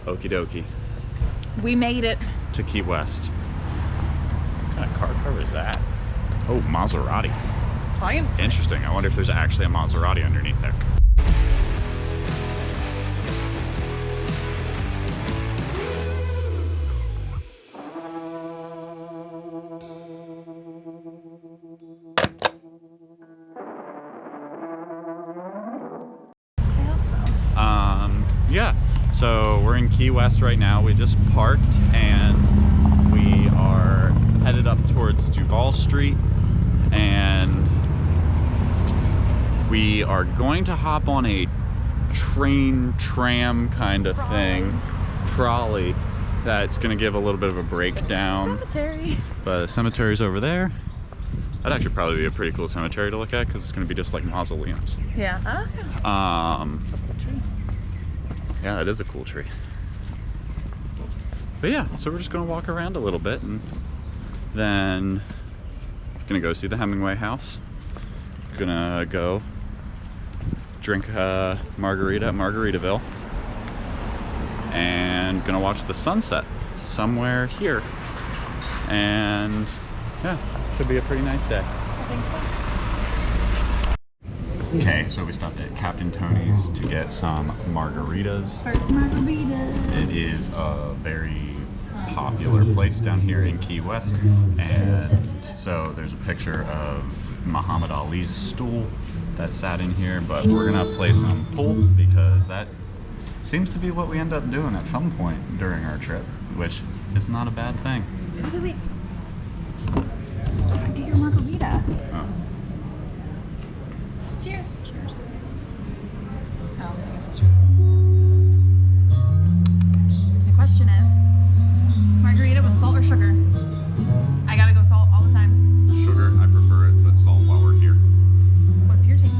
Okie dokie. We made it. To Key West. What kind of car cover is that? Oh, Maserati. Triumph. Interesting. I wonder if there's actually a Maserati underneath there. Yeah, so we're in Key West right now. We just parked and we are headed up towards Duval Street, and we are going to hop on a tram kind of thing, trolley, that's going to give a little bit of a breakdown. Cemetery. But the cemetery's over there. That'd actually probably be a pretty cool cemetery to look at because it's going to be just like mausoleums. Yeah. Yeah, it is a cool tree. But yeah, so we're just gonna walk around a little bit and then gonna go see the Hemmingway house. Gonna go drink a margarita at Margaritaville and gonna watch the sunset somewhere here. And yeah, should be a pretty nice day. I think so. Okay, so we stopped at Captain Tony's to get some margaritas. First margarita. It is a very popular place down here in Key West, and so there's a picture of Muhammad Ali's stool that sat in here, but we're gonna play some pool because that seems to be what we end up doing at some point during our trip, which is not a bad thing. Wait. Get your margarita. Oh. Cheers. Cheers. Oh, I guess that's true. The question is, margarita with salt or sugar? I gotta go salt all the time. Sugar, I prefer it, but salt while we're here. What's your take?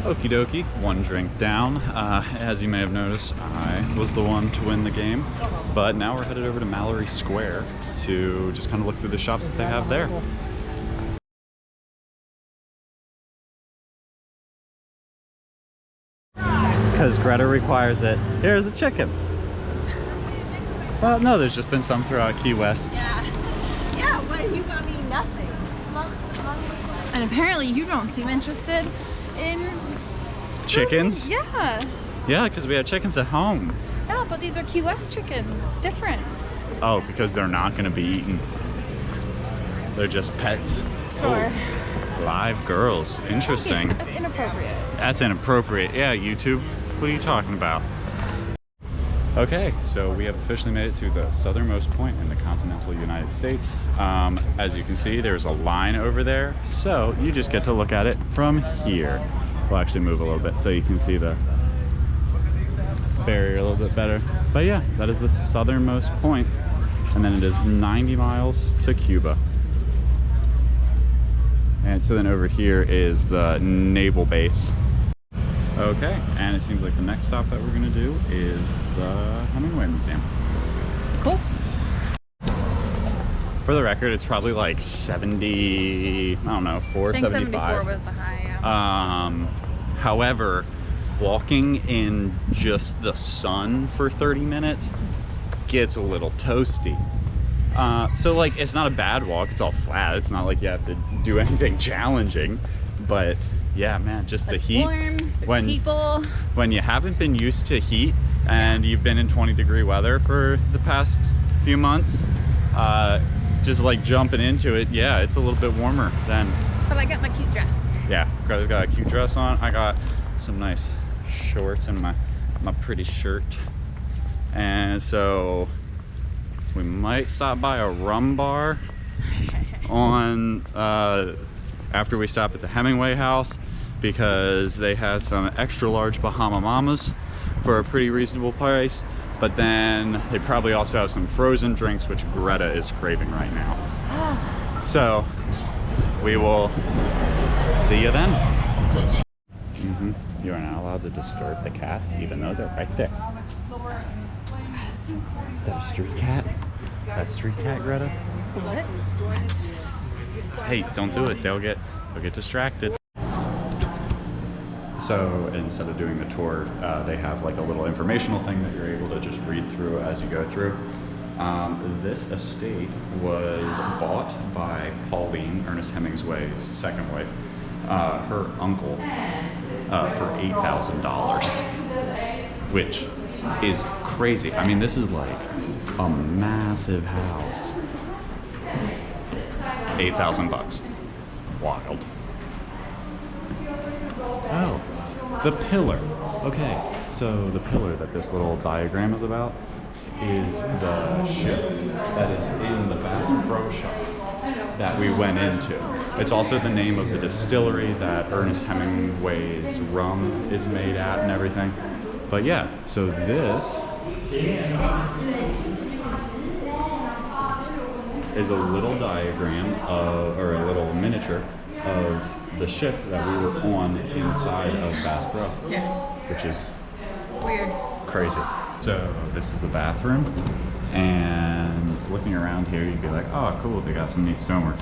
Okie dokie, one drink down. As you may have noticed, I was the one to win the game, but now we're headed over to Mallory Square to just kind of look through the shops that they have there. Because Greta requires it. Here's a chicken. Well, no, there's just been some throughout Key West. Yeah, what? You got me nothing. And apparently you don't seem interested in Chickens? Yeah. Yeah, because we have chickens at home. Yeah, but these are Key West chickens. It's different. Oh, because they're not going to be eaten. They're just pets. Sure. Oh, live girls. Interesting. That's inappropriate. That's inappropriate. Yeah, YouTube. What are you talking about? Okay, so we have officially made it to the southernmost point in the continental United States. As you can see, there's a line over there, so you just get to look at it from here. We'll actually move a little bit so you can see the barrier a little bit better. But yeah, that is the southernmost point, and then it is 90 miles to Cuba. And so then over here is the naval base. Okay, and it seems like the next stop that we're gonna do is the Hemmingway Museum. Cool. For the record, it's probably like 70, I don't know, 475. I think 74 was the high, yeah. However, walking in just the sun for 30 minutes gets a little toasty. So like, it's not a bad walk, it's all flat. It's not like you have to do anything challenging, but yeah, man, just the heat. Warm, there's people. When you haven't been used to heat and you've been in 20-degree weather for the past few months, just like jumping into it, yeah, it's a little bit warmer than. But I got my cute dress. Yeah, Greta's got a cute dress on. I got some nice shorts and my pretty shirt. And so we might stop by a Rum Bar on after we stop at the Hemmingway house because they had some extra large Bahama Mamas for a pretty reasonable price. But then they probably also have some frozen drinks, which Greta is craving right now. So we will see you then. You are not allowed to disturb the cats, even though they're right there. Is that a street cat? That street cat, Greta? What? Hey, don't do it. They'll get distracted. So instead of doing the tour, they have like a little informational thing that you're able to just read through as you go through. This estate was bought by Pauline, Ernest Hemingway's second wife, her uncle, for $8,000, which is crazy. I mean, this is like a massive house. 8,000 bucks. Wild. Oh, the pillar. Okay, so the pillar that this little diagram is about is the ship that is in the Bass Pro Shop that we went into. It's also the name of the distillery that Ernest Hemingway's rum is made at and everything. But yeah, so this is a little diagram of, or a little miniature of the ship that we were on inside of Bass Pro. Yeah. Which is Weird. crazy. So this is the bathroom, and looking around here you'd be like, oh cool, they got some neat stonework.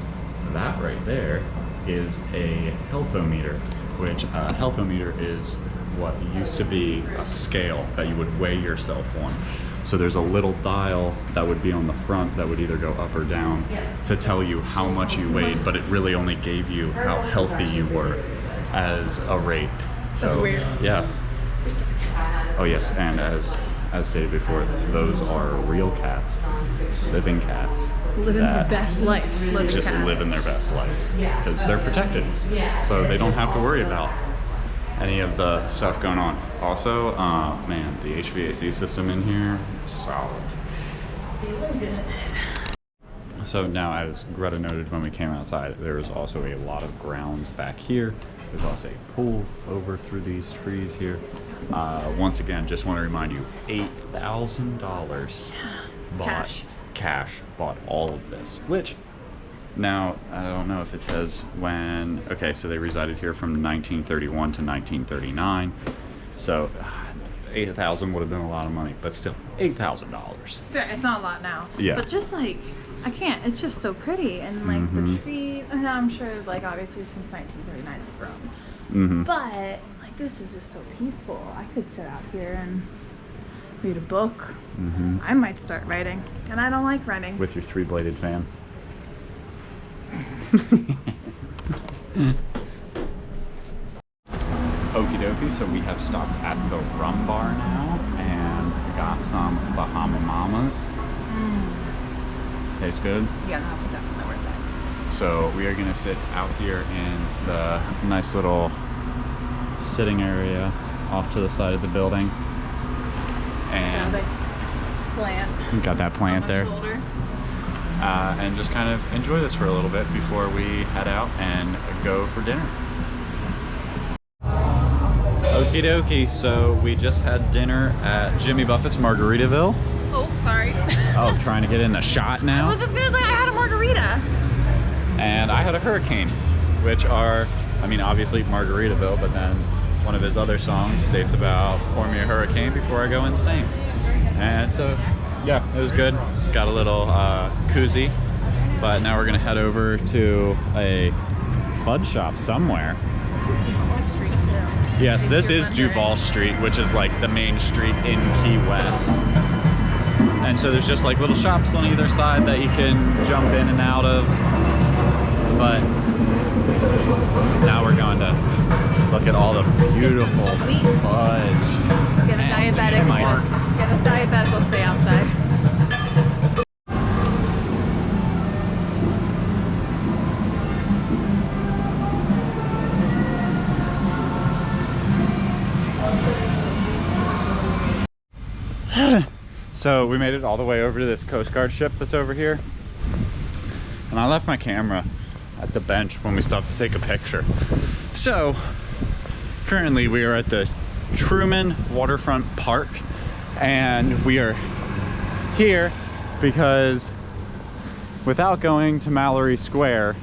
That right there is a healthometer, which a healthometer is what used to be a scale that you would weigh yourself on. So there's a little dial that would be on the front that would either go up or down to tell you how much you weighed, but it really only gave you how healthy you were as a rate. So, that's weird. Yeah. Oh yes, and as stated before, those are real cats, living cats. Living their best life. Just living their best life because they're protected, so they don't have to worry about any of the stuff going on. Also, man, the HVAC system in here is solid. Feeling good. So now, as Greta noted when we came outside, there is also a lot of grounds back here. There's also a pool over through these trees here. Once again, just want to remind you, $8,000 cash bought all of this, which now I don't know if it says when. Okay, so they resided here from 1931 to 1939. So $8,000 would have been a lot of money, but still $8,000. Yeah, it's not a lot now. Yeah. But just like, I can't. It's just so pretty, and like the tree. And I'm sure, like obviously since 1939 it's grown. But like this is just so peaceful. I could sit out here and read a book. I might start writing, and I don't like writing. With your 3-bladed fan. Okie dokie, so we have stopped at the Rum Bar now and got some Bahama Mamas. Tastes good? Yeah, that's definitely worth it. So we are gonna sit out here in the nice little sitting area off to the side of the building. And Nice plant. got that plant there. Shoulder. And just kind of enjoy this for a little bit before we head out and go for dinner. Okie dokie, so we just had dinner at Jimmy Buffett's Margaritaville. Oh, sorry. Oh, trying to get in the shot now? I was just gonna say I had a margarita. And I had a Hurricane, which are, I mean, obviously Margaritaville, but then one of his other songs states about pour me a hurricane before I go insane. And so, yeah, it was good. Got a little koozie, but now we're gonna head over to a fudge shop somewhere. Yes, this is Duval Street, which is like the main street in Key West. And so there's just like little shops on either side that you can jump in and out of. But now we're going to look at all the beautiful fudge. Get a diabetic. Get a diabetic will stay outside. So we made it all the way over to this Coast Guard ship that's over here. And I left my camera at the bench when we stopped to take a picture. So currently we are at the Truman Waterfront Park, and we are here because without going to Mallory Square,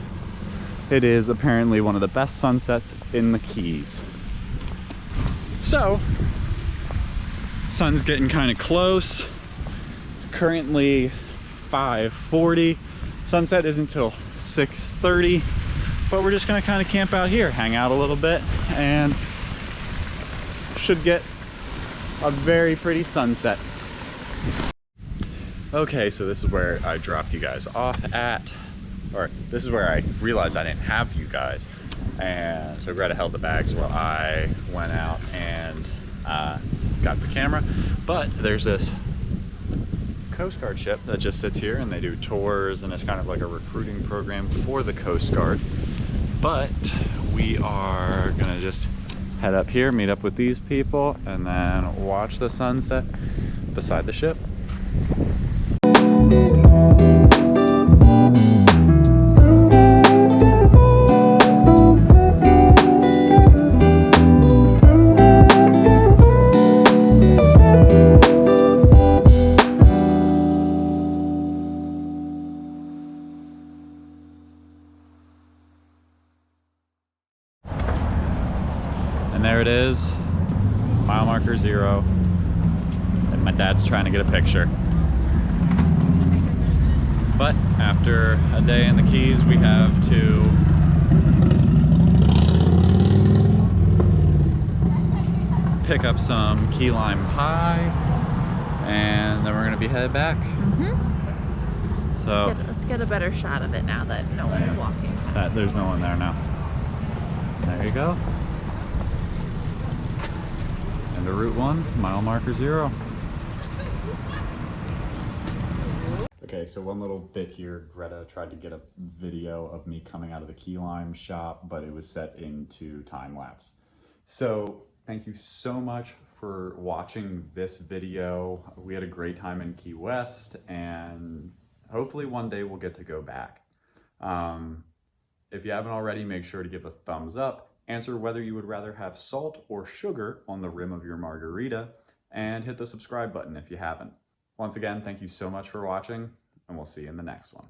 it is apparently one of the best sunsets in the Keys. So, sun's getting kind of close. It's currently 5:40. Sunset isn't until 6:30, but we're just gonna kind of camp out here, hang out a little bit, and should get a very pretty sunset. Okay, so this is where I dropped you guys off at, or this is where I realized I didn't have you guys. And so Greta held the bags while I went out and got the camera. But there's this Coast Guard ship that just sits here, and they do tours, and it's kind of like a recruiting program for the Coast Guard. But we are gonna just head up here, meet up with these people, and then watch the sunset beside the ship. And there it is, mile marker 0, and my dad's trying to get a picture. But after a day in the Keys, we have to pick up some key lime pie, and then we're gonna be headed back. So let's get a better shot of it now that no one's walking. There's no one there now. There you go. And to Route 1, mile marker 0. Okay, so one little bit here, Greta tried to get a video of me coming out of the key lime shop, but it was set into time lapse. So thank you so much for watching this video. We had a great time in Key West, and hopefully one day we'll get to go back. If you haven't already, make sure to give a thumbs up, answer whether you would rather have salt or sugar on the rim of your margarita, and hit the subscribe button if you haven't. Once again, thank you so much for watching, and we'll see you in the next one.